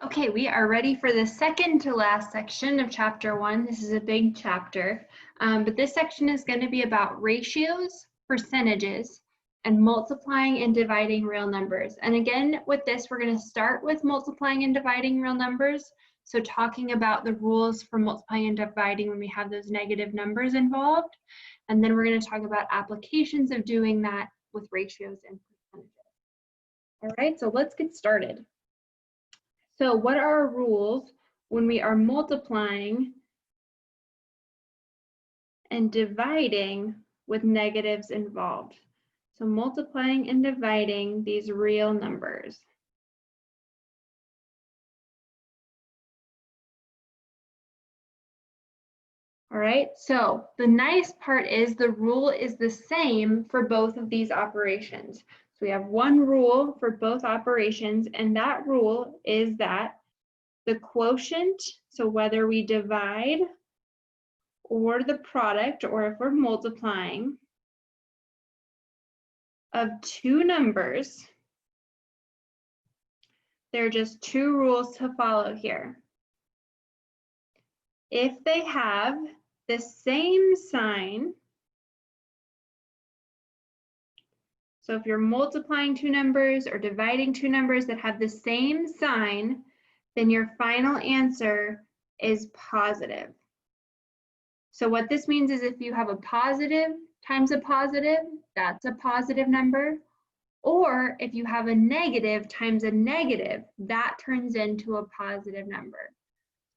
Okay, we are ready for the second to last section of chapter 1. This is a big chapter, but this section is going to be about ratios, percentages, and multiplying and dividing real numbers. And again, with this, we're going to start with multiplying and dividing real numbers. So talking about the rules for multiplying and dividing when we have those negative numbers involved. And then we're going to talk about applications of doing that with ratios and percentages. All right, so let's get started. So what are our rules when we are multiplying and dividing with negatives involved? So multiplying and dividing these real numbers. All right, so the nice part is the rule is the same for both of these operations. So we have one rule for both operations, and that rule is that the quotient, so whether we divide or the product, or if we're multiplying, of two numbers, there are just two rules to follow here. If they have the same sign, so if you're multiplying two numbers or dividing two numbers that have the same sign, then your final answer is positive. So what this means is if you have a positive times a positive, that's a positive number. Or if you have a negative times a negative, that turns into a positive number.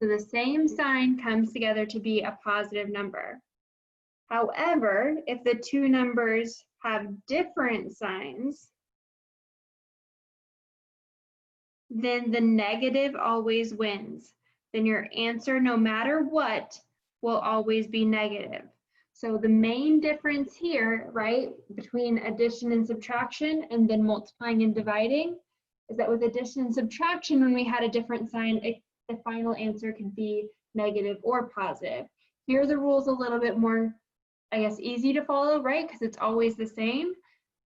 So the same sign comes together to be a positive number. However, if the two numbers have different signs, then the negative always wins. Then your answer, no matter what, will always be negative. So the main difference here, right, between addition and subtraction and then multiplying and dividing is that with addition and subtraction, when we had a different sign, the final answer could be negative or positive. Here the rule's a little bit more, I guess, easy to follow, right? Because it's always the same.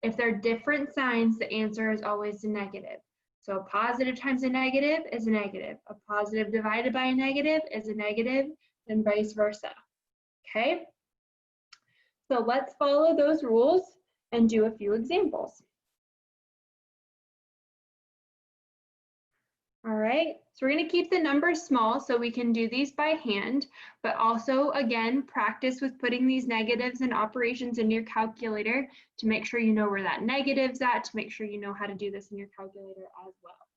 If they're different signs, the answer is always a negative. So a positive times a negative is a negative. A positive divided by a negative is a negative, and vice versa. Okay? So let's follow those rules and do a few examples. All right, so we're going to keep the numbers small so we can do these by hand, but also, again, practice with putting these negatives and operations in your calculator to make sure you know where that negative's at, to make sure you know how to do this in your calculator as well.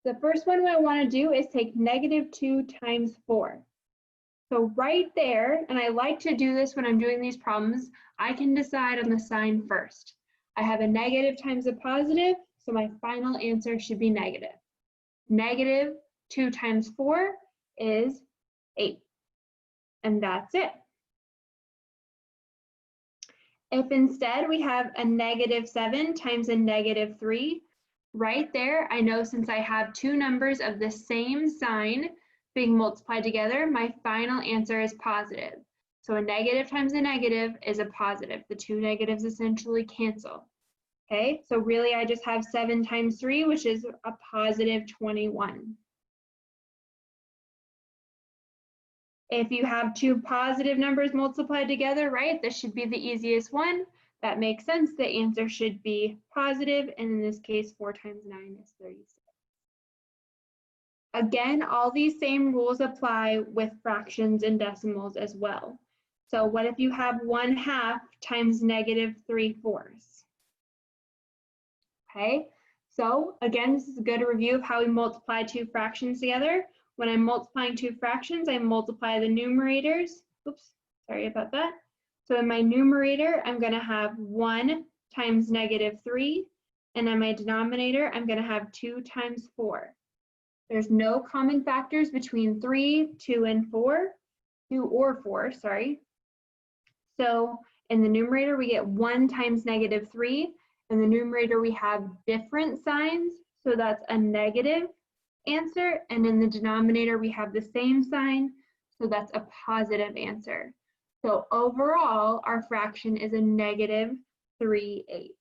The first one I want to do is take -2 times 4. So right there, and I like to do this when I'm doing these problems, I can decide on the sign first. I have a negative times a positive, so my final answer should be negative. -2 times 4 is 8. And that's it. If instead we have a -7 times a -3, right there, I know since I have two numbers of the same sign being multiplied together, my final answer is positive. So a negative times a negative is a positive. The two negatives essentially cancel. Okay, so really I just have 7 times 3, which is a positive 21. If you have two positive numbers multiplied together, right, this should be the easiest one. That makes sense. The answer should be positive, and in this case, 4 times 9 is 36. Again, all these same rules apply with fractions and decimals as well. So what if you have 1/2 times -3/4? Okay, so again, this is a good review of how we multiply two fractions together. When I'm multiplying two fractions, I multiply the numerators. Oops, sorry about that. So in my numerator, I'm going to have 1 times -3, and in my denominator, I'm going to have 2 times 4. There's no common factors between 3, 2, and 4, 2 or 4, sorry. So in the numerator, we get 1 times -3. In the numerator, we have different signs, so that's a negative answer. And in the denominator, we have the same sign, so that's a positive answer. So overall, our fraction is a -3/8.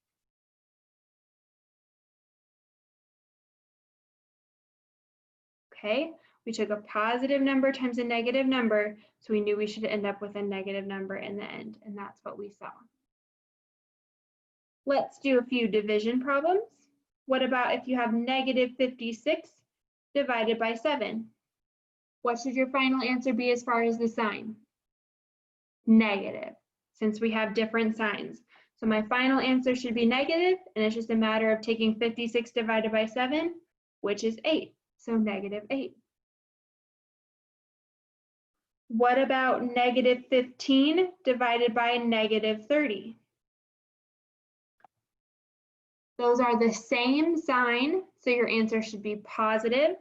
okay? We took a positive number times a negative number, so we knew we should end up with a negative number in the end, and that's what we saw. Let's do a few division problems. What about if you have negative 56 divided by 7? What should your final answer be as far as the sign? Negative, since we have different signs. So my final answer should be negative, and it's just a matter of taking 56 divided by 7, which is 8, so negative 8. What about negative 15 divided by negative 30? Those are the same sign, so your answer should be positive.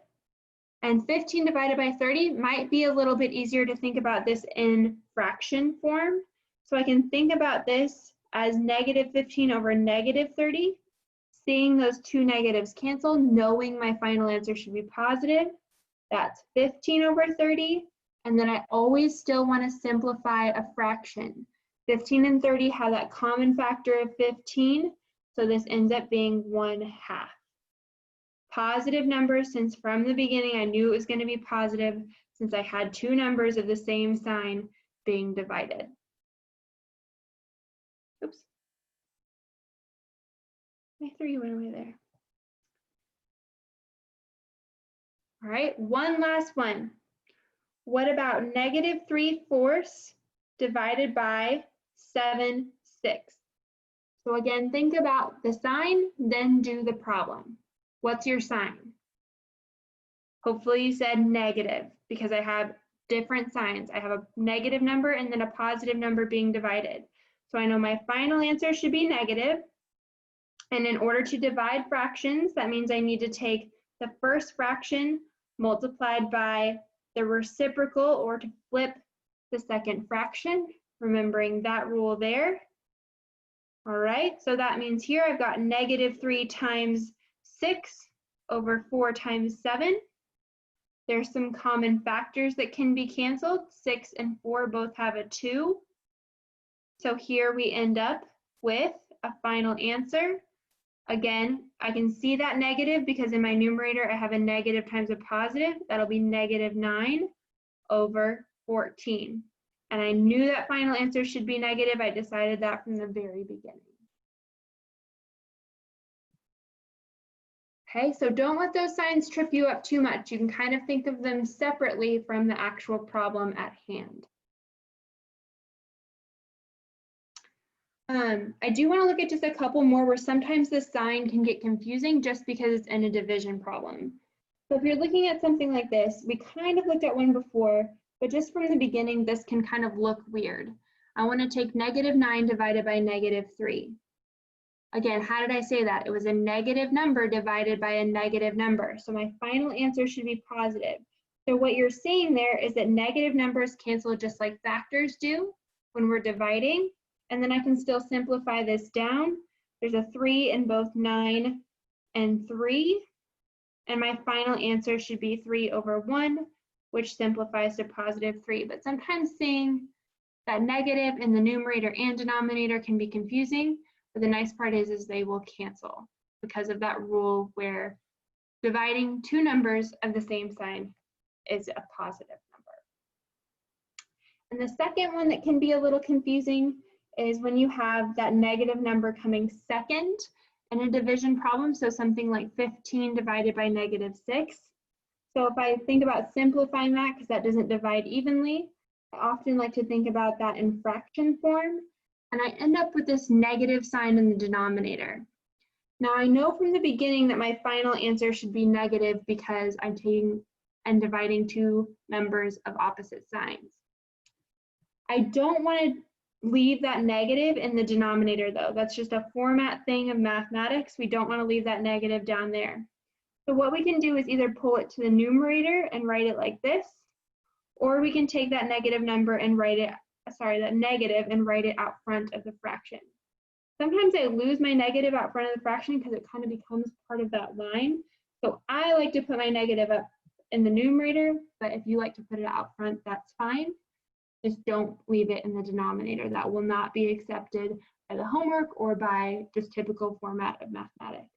And 15 divided by 30 might be a little bit easier to think about this in fraction form. So I can think about this as negative 15 over negative 30, seeing those two negatives cancel, knowing my final answer should be positive. That's 15 over 30. And then I always still want to simplify a fraction. 15 and 30 have that common factor of 15. So this ends up being 1/2. Positive numbers, since from the beginning I knew it was going to be positive, since I had two numbers of the same sign being divided. Oops. My 3 went away there. All right, one last one. What about negative 3/4 divided by 7/6? So again, think about the sign, then do the problem. What's your sign? Hopefully you said negative, because I have different signs. I have a negative number and then a positive number being divided. So I know my final answer should be negative. And in order to divide fractions, that means I need to take the first fraction multiplied by the reciprocal, or to flip the second fraction, remembering that rule there. All right, so that means here I've got negative 3 times 6 over 4 times 7. There's some common factors that can be canceled. 6 and 4 both have a 2. So here we end up with a final answer. Again, I can see that negative because in my numerator I have a negative times a positive. That'll be negative 9 over 14. And I knew that final answer should be negative. I decided that from the very beginning. Okay, so don't let those signs trip you up too much. You can kind of think of them separately from the actual problem at hand. I do want to look at just a couple more where sometimes the sign can get confusing just because it's in a division problem. So if you're looking at something like this, we kind of looked at one before, but just from the beginning, this can kind of look weird. I want to take negative 9 divided by negative 3. Again, how did I say that? It was a negative number divided by a negative number. So my final answer should be positive. So what you're seeing there is that negative numbers cancel just like factors do when we're dividing. And then I can still simplify this down. There's a 3 in both 9 and 3. And my final answer should be 3 over 1, which simplifies to positive 3. But sometimes seeing that negative in the numerator and denominator can be confusing. But the nice part is they will cancel because of that rule where dividing two numbers of the same sign is a positive number. And the second one that can be a little confusing is when you have that negative number coming second in a division problem, so something like 15 divided by negative 6. So if I think about simplifying that, because that doesn't divide evenly, I often like to think about that in fraction form, and I end up with this negative sign in the denominator. Now I know from the beginning that my final answer should be negative because I'm taking and dividing two numbers of opposite signs. I don't want to leave that negative in the denominator though. That's just a format thing of mathematics. We don't want to leave that negative down there. So what we can do is either pull it to the numerator and write it like this, or we can take that negative number and write it, that negative and write it out front of the fraction. Sometimes I lose my negative out front of the fraction because it kind of becomes part of that line. So I like to put my negative up in the numerator, but if you like to put it out front, that's fine. Just don't leave it in the denominator. That will not be accepted by the homework or by just typical format of mathematics.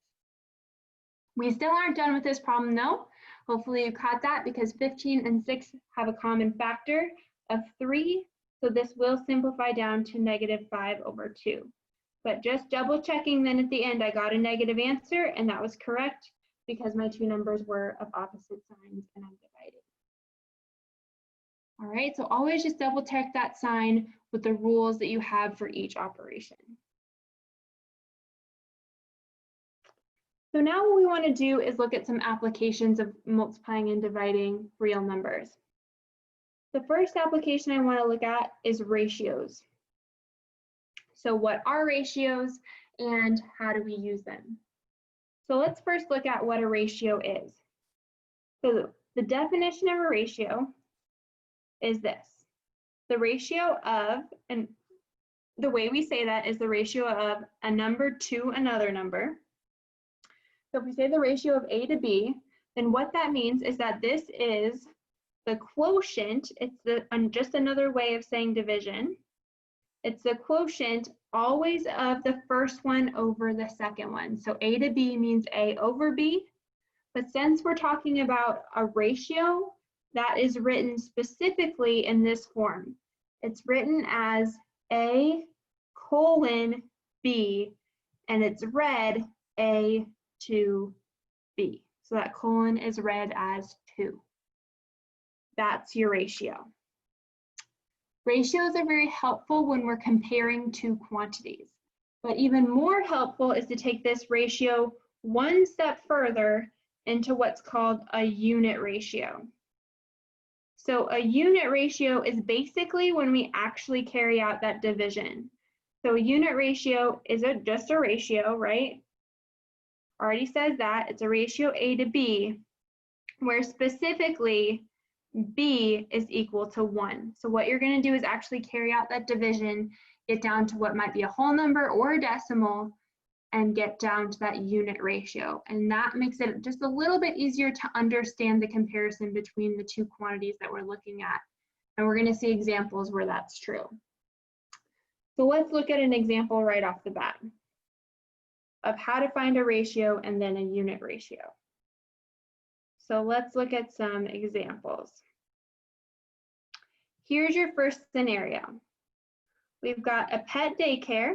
We still aren't done with this problem though. Hopefully you caught that because 15 and 6 have a common factor of 3. So this will simplify down to -5/2. But just double checking then at the end, I got a negative answer and that was correct because my two numbers were of opposite signs and I'm dividing. All right, so always just double check that sign with the rules that you have for each operation. So now what we want to do is look at some applications of multiplying and dividing real numbers. The first application I want to look at is ratios. So what are ratios and how do we use them? So let's first look at what a ratio is. So the definition of a ratio is this. The ratio of, and the way we say that is the ratio of a number to another number. So if we say the ratio of A to B, then what that means is that this is the quotient. It's just another way of saying division. It's the quotient always of the first one over the second one. So A to B means A over B. But since we're talking about a ratio, that is written specifically in this form. It's written as A colon B, and it's read A to B. So that colon is read as 2. That's your ratio. Ratios are very helpful when we're comparing two quantities, but even more helpful is to take this ratio one step further into what's called a unit ratio. So a unit ratio is basically when we actually carry out that division. So a unit ratio is just a ratio, right? Already says that, it's a ratio A to B, where specifically B is equal to 1. So what you're going to do is actually carry out that division, get down to what might be a whole number or a decimal, and get down to that unit ratio. And that makes it just a little bit easier to understand the comparison between the two quantities that we're looking at. And we're going to see examples where that's true. So let's look at an example right off the bat of how to find a ratio and then a unit ratio. So let's look at some examples. Here's your first scenario. We've got a pet daycare,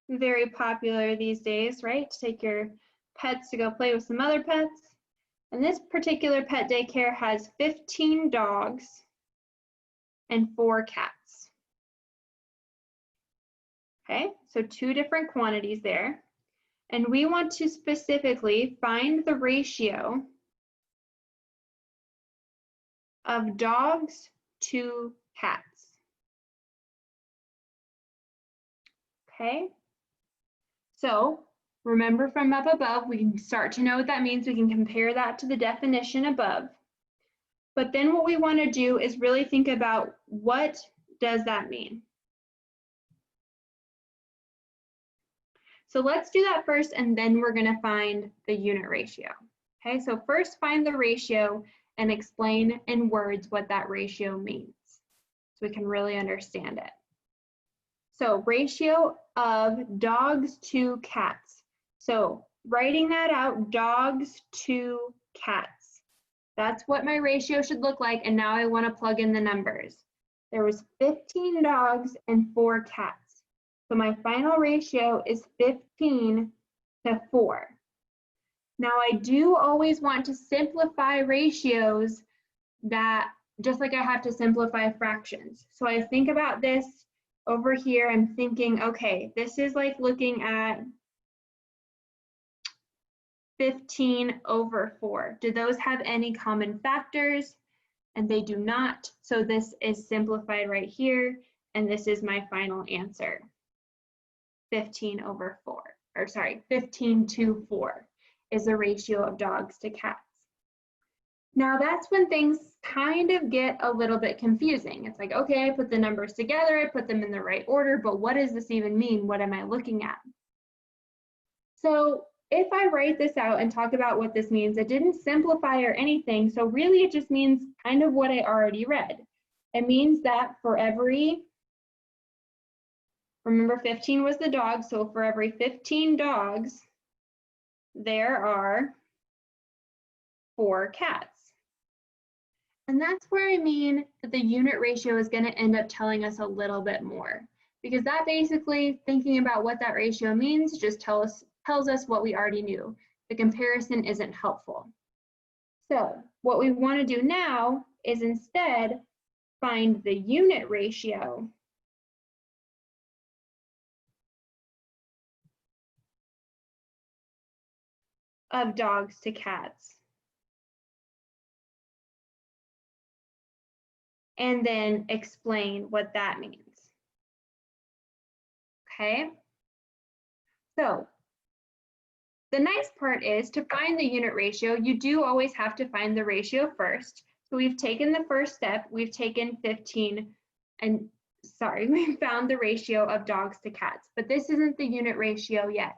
very popular these days, right? To take your pets to go play with some other pets. And this particular pet daycare has 15 dogs and 4 cats. Okay, so 2 different quantities there. And we want to specifically find the ratio of dogs to cats. Okay, so remember from up above, we can start to know what that means. We can compare that to the definition above. But then what we want to do is really think about what does that mean? So let's do that first, and then we're going to find the unit ratio. Okay, so first find the ratio and explain in words what that ratio means so we can really understand it. So ratio of dogs to cats. So writing that out, dogs to cats. That's what my ratio should look like, and now I want to plug in the numbers. There was 15 dogs and 4 cats. So my final ratio is 15 to 4. Now I do always want to simplify ratios that, just like I have to simplify fractions. So I think about this over here, I'm thinking, okay, this is like looking at 15 over 4. Do those have any common factors? And they do not. So this is simplified right here, and this is my final answer. 15 over 4, or sorry, 15 to 4 is the ratio of dogs to cats. Now that's when things kind of get a little bit confusing. It's like, okay, I put the numbers together, I put them in the right order, but what does this even mean? What am I looking at? So if I write this out and talk about what this means, it didn't simplify or anything. So really it just means kind of what I already read. It means that for every, remember 15 was the dog, so for every 15 dogs, there are 4 cats. And that's where I mean that the unit ratio is going to end up telling us a little bit more, because that basically, thinking about what that ratio means, just tells us what we already knew. The comparison isn't helpful. So what we want to do now is instead find the unit ratio of dogs to cats. And then explain what that means. Okay? So the nice part is, to find the unit ratio, you do always have to find the ratio first. So we've taken the first step, we've taken 15, and we found the ratio of dogs to cats, but this isn't the unit ratio yet.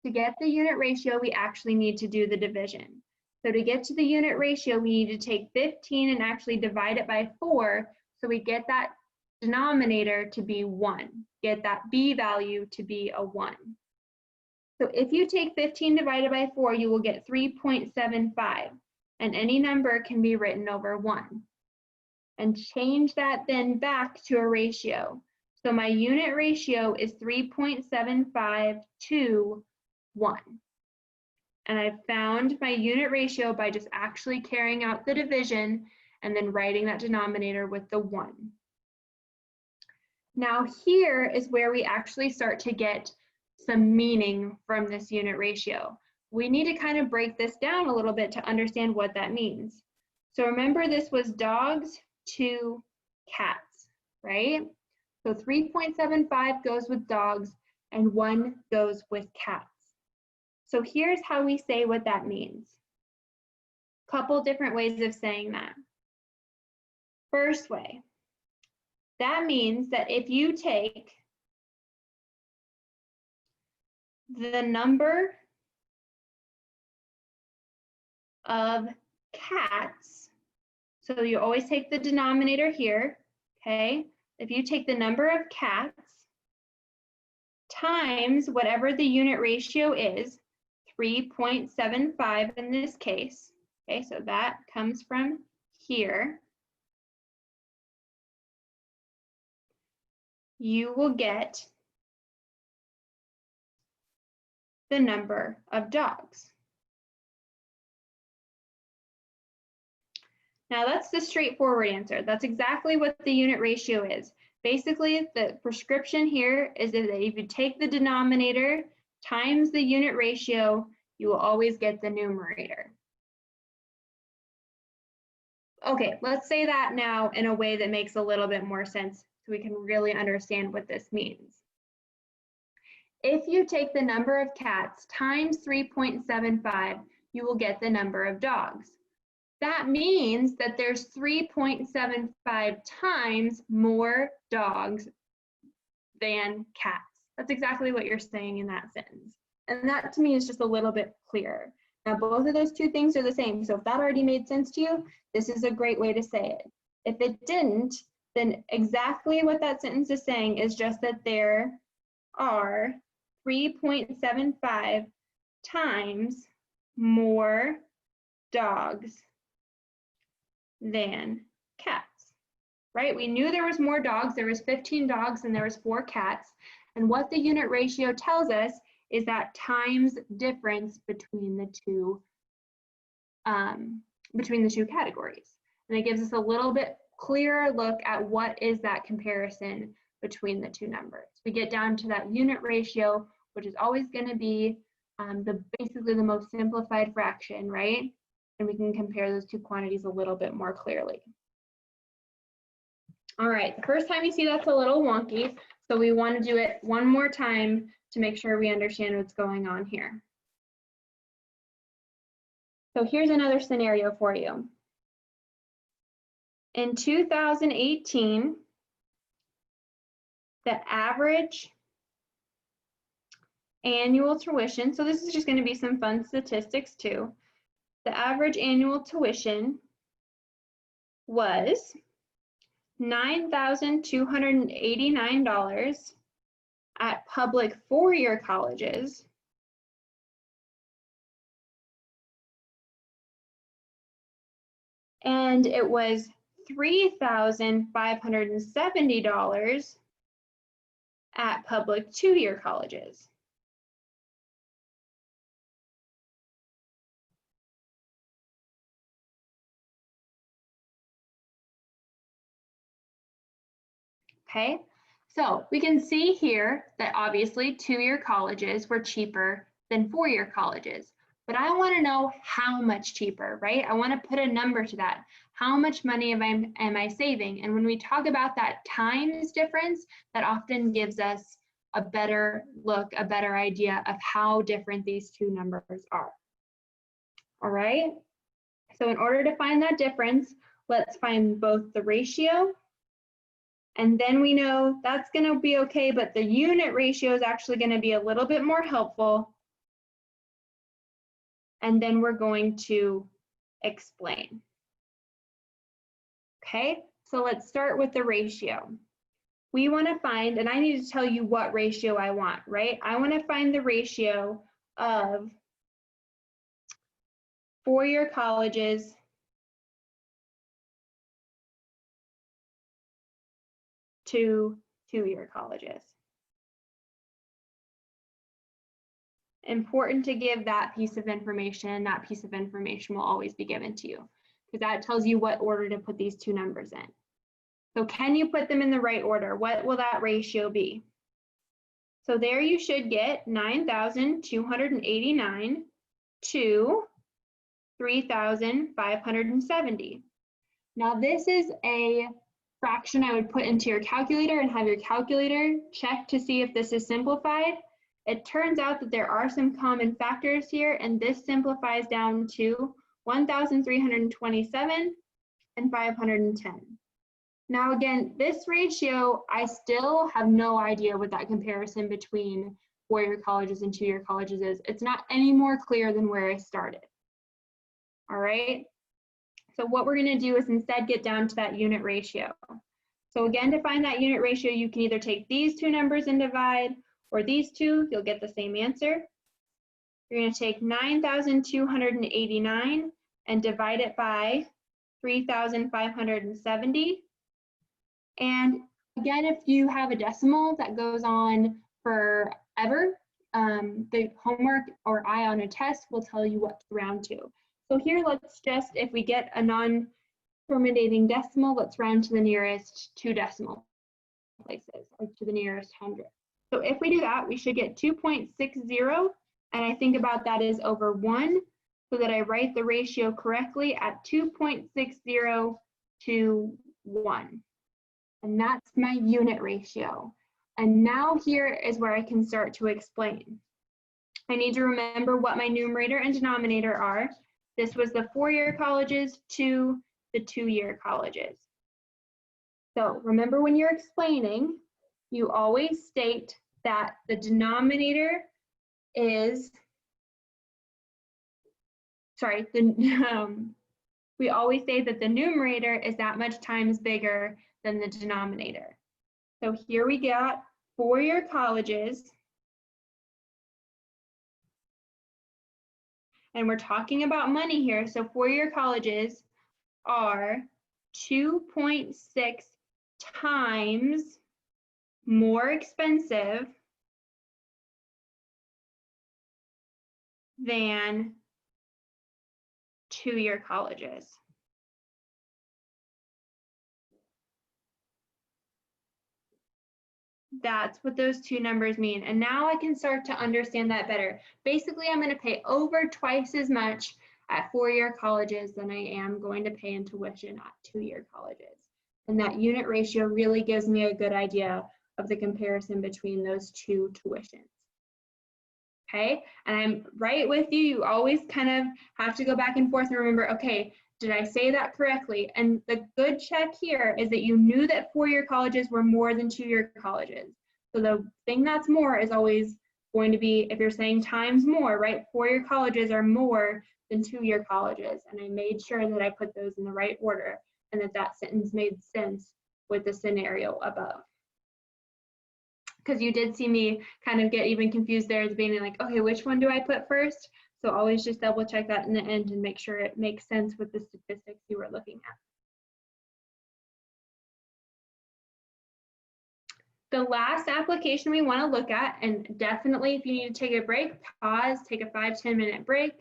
To get the unit ratio, we actually need to do the division. So to get to the unit ratio, we need to take 15 and actually divide it by 4, so we get that denominator to be 1, get that b value to be a 1. So if you take 15 divided by 4, you will get 3.75, and any number can be written over 1. And change that then back to a ratio. So my unit ratio is 3.75 to 1. And I found my unit ratio by just actually carrying out the division and then writing that denominator with the 1. Now here is where we actually start to get some meaning from this unit ratio. We need to kind of break this down a little bit to understand what that means. So remember, this was dogs to cats, right? So 3.75 goes with dogs and 1 goes with cats. So here's how we say what that means. Couple different ways of saying that. First way, that means that if you take the number of cats, so you always take the denominator here, okay? If you take the number of cats times whatever the unit ratio is, 3.75 in this case, okay, so that comes from here, you will get the number of dogs. Now that's the straightforward answer. That's exactly what the unit ratio is. Basically, the prescription here is that if you take the denominator times the unit ratio, you will always get the numerator. Okay, let's say that now in a way that makes a little bit more sense so we can really understand what this means. If you take the number of cats times 3.75, you will get the number of dogs. That means that there's 3.75 times more dogs than cats. That's exactly what you're saying in that sentence. And that to me is just a little bit clearer. Now, both of those two things are the same. So if that already made sense to you, this is a great way to say it. If it didn't, then exactly what that sentence is saying is just that there are 3.75 times more dogs than cats, right? We knew there was more dogs. There was 15 dogs and there was 4 cats. And what the unit ratio tells us is that times difference between the two categories. And it gives us a little bit clearer look at what is that comparison between the two numbers. We get down to that unit ratio, which is always going to be basically the most simplified fraction, right? And we can compare those two quantities a little bit more clearly. All right, the first time you see that's a little wonky, so we want to do it one more time to make sure we understand what's going on here. So here's another scenario for you. In 2018, the average annual tuition, so this is just going to be some fun statistics too. The average annual tuition was $9,289 at public four-year colleges and it was $3,570 at public two-year colleges. Okay, so we can see here that obviously two-year colleges were cheaper than four-year colleges, but I want to know how much cheaper, right? I want to put a number to that. How much money am I saving? And when we talk about that times difference, that often gives us a better look, a better idea of how different these two numbers are. All right, so in order to find that difference, let's find both the ratio, and then we know that's going to be okay, but the unit ratio is actually going to be a little bit more helpful. And then we're going to explain. Okay, so let's start with the ratio. We want to find, and I need to tell you what ratio I want, right? I want to find the ratio of four-year colleges to two-year colleges. Important to give that piece of information. That piece of information will always be given to you because that tells you what order to put these two numbers in. So can you put them in the right order? What will that ratio be? So there you should get 9,289 to 3,570. Now this is a fraction I would put into your calculator and have your calculator check to see if this is simplified. It turns out that there are some common factors here, and this simplifies down to 1,327 and 510. Now again, this ratio, I still have no idea what that comparison between four-year colleges and two-year colleges is. It's not any more clear than where I started. All right, so what we're gonna do is instead get down to that unit ratio. So again, to find that unit ratio, you can either take these two numbers and divide, or these two, you'll get the same answer. You're gonna take 9,289 and divide it by 3,570. And again, if you have a decimal that goes on forever, the homework or I on a test will tell you what to round to. So here, let's just, if we get a non-terminating decimal, let's round to the nearest two decimal places, or to the nearest 100. So if we do that, we should get 2.60, and I think about that as over 1, so that I write the ratio correctly at 2.60 to 1. And that's my unit ratio. And now here is where I can start to explain. I need to remember what my numerator and denominator are. This was the four-year colleges to the two-year colleges. So remember, when you're explaining, you always state that the denominator is, we always say that the numerator is that much times bigger than the denominator. So here we got four-year colleges, and we're talking about money here. So four-year colleges are 2.6 times more expensive than two-year colleges. That's what those two numbers mean. And now I can start to understand that better. Basically, I'm going to pay over twice as much at four-year colleges than I am going to pay in tuition at two-year colleges. And that unit ratio really gives me a good idea of the comparison between those two tuitions. Okay, and I'm right with you. You always kind of have to go back and forth and remember, okay, did I say that correctly? And the good check here is that you knew that four-year colleges were more than two-year colleges. So the thing that's more is always going to be, if you're saying times more, right? Four-year colleges are more than two-year colleges. And I made sure that I put those in the right order and that that sentence made sense with the scenario above. Because you did see me kind of get even confused there at the beginning, like, okay, which one do I put first? So always just double check that in the end and make sure it makes sense with the statistics you were looking at. The last application we want to look at, and definitely if you need to take a break, pause, take a 5-10 minute break.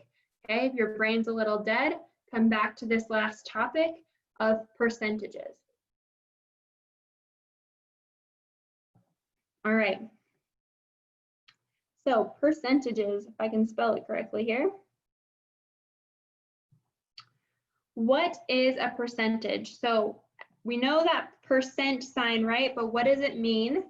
Okay, if your brain's a little dead, come back to this last topic of percentages. All right. So percentages, if I can spell it correctly here. What is a percentage? So we know that percent sign, right? But what does it mean?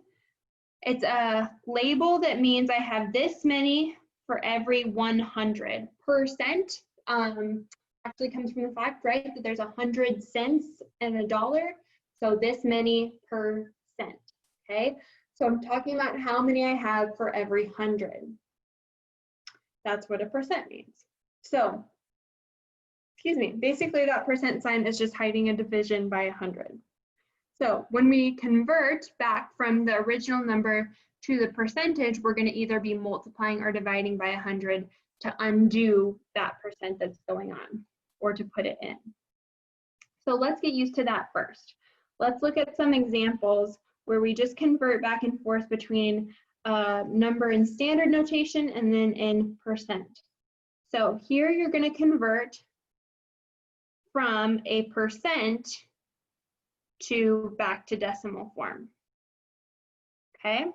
It's a label that means I have this many for every 100. Percent actually comes from the fact, right, that there's 100 cents and a dollar. So this many percent, okay? So I'm talking about how many I have for every 100. That's what a percent means. So, excuse me, basically that percent sign is just hiding a division by 100. So when we convert back from the original number to the percentage, we're going to either be multiplying or dividing by 100 to undo that percent that's going on, or to put it in. So let's get used to that first. Let's look at some examples where we just convert back and forth between number in standard notation and then in percent. So here you're going to convert from a percent to back to decimal form. Okay.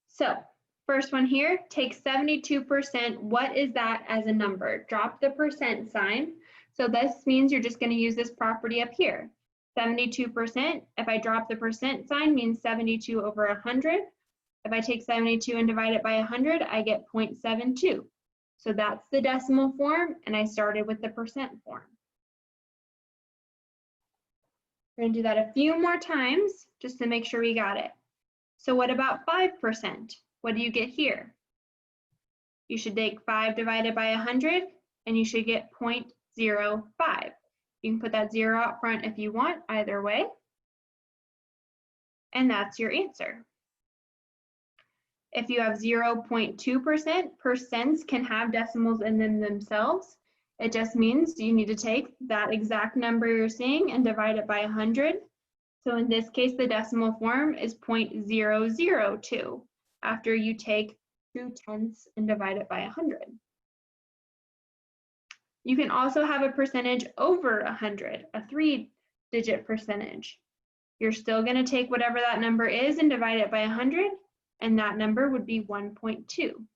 So first one here, take 72%. What is that as a number? Drop the percent sign. So this means you're just going to use this property up here. 72%, if I drop the percent sign, means 72 over 100. If I take 72 and divide it by 100, I get 0.72. So that's the decimal form, and I started with the percent form. We're going to do that a few more times just to make sure we got it. So what about 5%? What do you get here? You should take 5 divided by 100, and you should get 0.05. You can put that 0 out front if you want, either way. And that's your answer. If you have 0.2%, percents can have decimals in them themselves. It just means you need to take that exact number you're seeing and divide it by 100. So in this case, the decimal form is 0.002 after you take 2/10 and divide it by 100. You can also have a percentage over 100, a 3-digit percentage. You're still going to take whatever that number is and divide it by 100, and that number would be 1.2.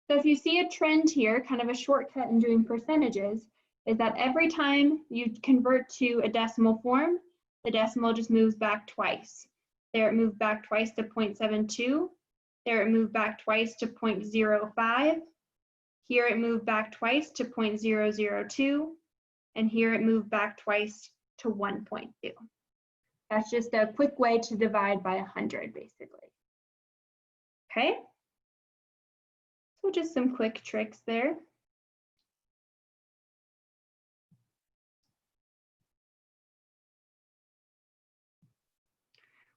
So if you see a trend here, kind of a shortcut in doing percentages, is that every time you convert to a decimal form, the decimal just moves back twice. There it moved back twice to 0.72. There it moved back twice to 0.05. Here it moved back twice to 0.002. And here it moved back twice to 1.2. That's just a quick way to divide by 100, basically. Okay? So just some quick tricks there.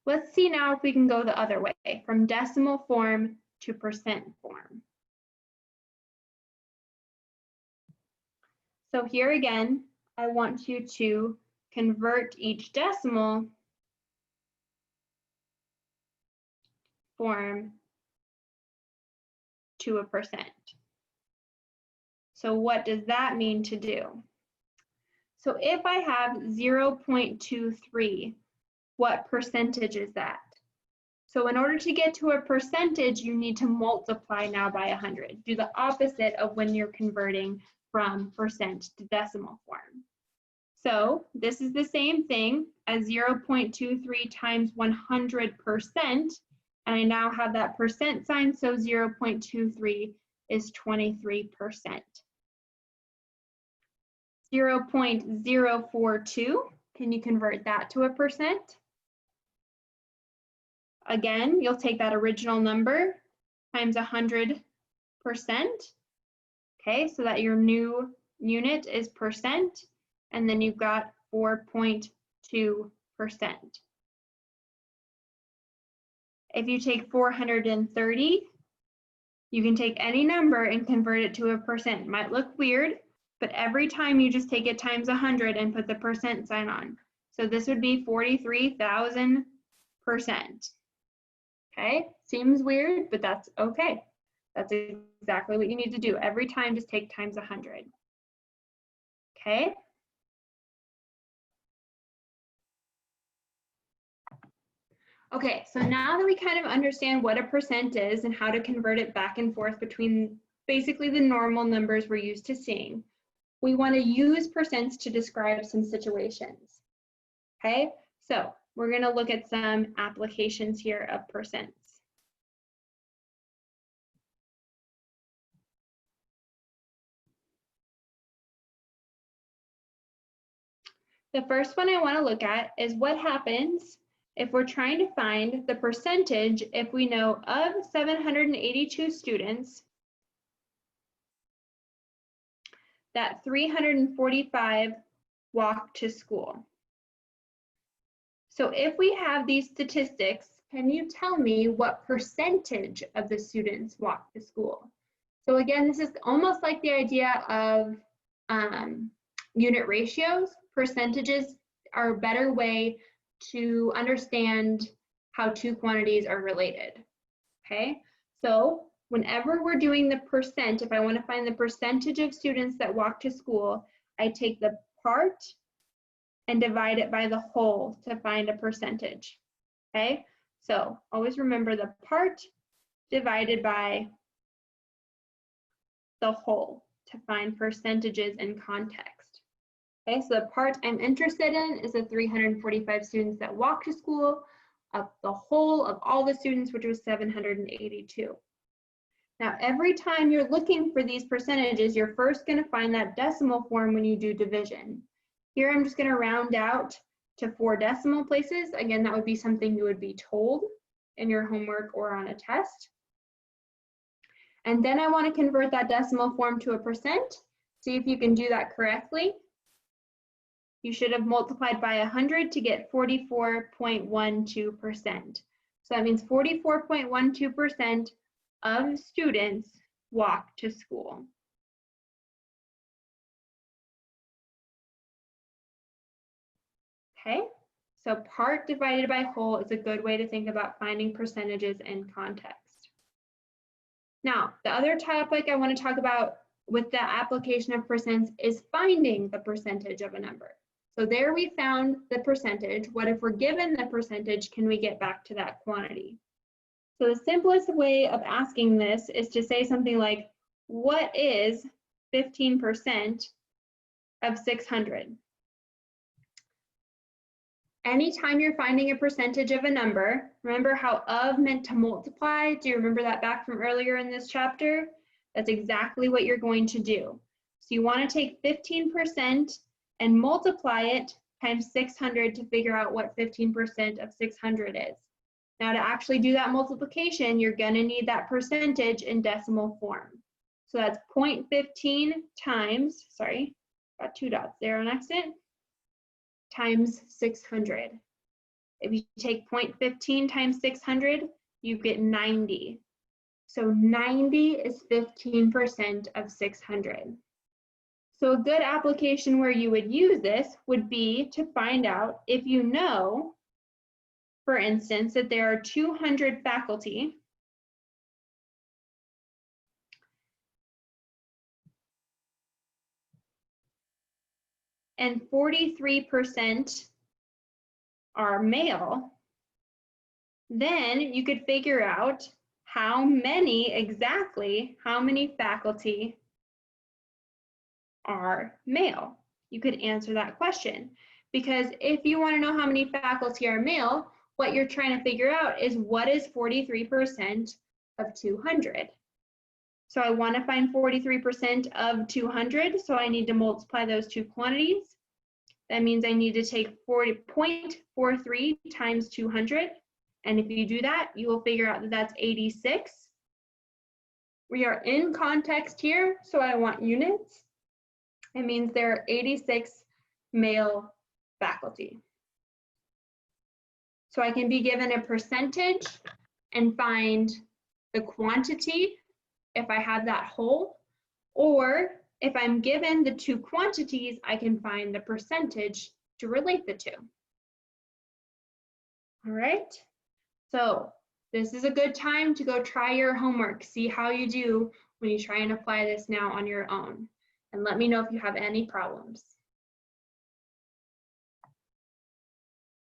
Let's see now if we can go the other way, from decimal form to percent form. So here again, I want you to convert each decimal form to a percent. So what does that mean to do? So if I have 0.23, what percentage is that? So in order to get to a percentage, you need to multiply now by 100. Do the opposite of when you're converting from percent to decimal form. So this is the same thing as 0.23 times 100%, and I now have that percent sign, so 0.23 is 23%. 0.042, can you convert that to a percent? Again, you'll take that original number times 100%. Okay, so that your new unit is percent, and then you've got 4.2%. If you take 430, you can take any number and convert it to a percent. It might look weird, but every time you just take it times 100 and put the percent sign on. So this would be 43,000%. Okay, seems weird, but that's okay. That's exactly what you need to do. Every time, just take times 100. Okay. Okay, so now that we kind of understand what a percent is and how to convert it back and forth between basically the normal numbers we're used to seeing, we want to use percents to describe some situations. Okay, so we're going to look at some applications here of percents. The first one I want to look at is what happens if we're trying to find the percentage if we know of 782 students that 345 walk to school. So if we have these statistics, can you tell me what percentage of the students walk to school? So again, this is almost like the idea of unit ratios. Percentages are a better way to understand how two quantities are related. Okay, so whenever we're doing the percent, if I want to find the percentage of students that walk to school, I take the part and divide it by the whole to find a percentage. Okay, so always remember the part divided by the whole to find percentages in context. Okay, so the part I'm interested in is the 345 students that walk to school, of the whole of all the students, which was 782. Now, every time you're looking for these percentages, you're first going to find that decimal form when you do division. Here, I'm just going to round out to 4 decimal places. Again, that would be something you would be told in your homework or on a test. And then I want to convert that decimal form to a percent. See if you can do that correctly. You should have multiplied by 100 to get 44.12%. So that means 44.12% of students walk to school. Okay, so part divided by whole is a good way to think about finding percentages in context. Now, the other topic I want to talk about with the application of percents is finding the percentage of a number. So there we found the percentage. What if we're given the percentage, can we get back to that quantity? So the simplest way of asking this is to say something like, what is 15% of 600? Anytime you're finding a percentage of a number, remember how of meant to multiply? Do you remember that back from earlier in this chapter? That's exactly what you're going to do. So you want to take 15% and multiply it times 600 to figure out what 15% of 600 is. Now to actually do that multiplication, you're going to need that percentage in decimal form. So that's 0.15 times, sorry, got 2 dots there on accident, times 600. If you take 0.15 times 600, you get 90. So 90 is 15% of 600. So a good application where you would use this would be to find out if you know, for instance, that there are 200 faculty and 43% are male, then you could figure out how many faculty are male. You could answer that question, because if you want to know how many faculty are male, what you're trying to figure out is what is 43% of 200. So I want to find 43% of 200, so I need to multiply those two quantities. That means I need to take 0.43 times 200, and if you do that, you will figure out that that's 86. We are in context here, so I want units. It means there are 86 male faculty. So I can be given a percentage and find the quantity if I have that whole, or if I'm given the two quantities, I can find the percentage to relate the two. All right, so this is a good time to go try your homework, see how you do when you try and apply this now on your own. And let me know if you have any problems.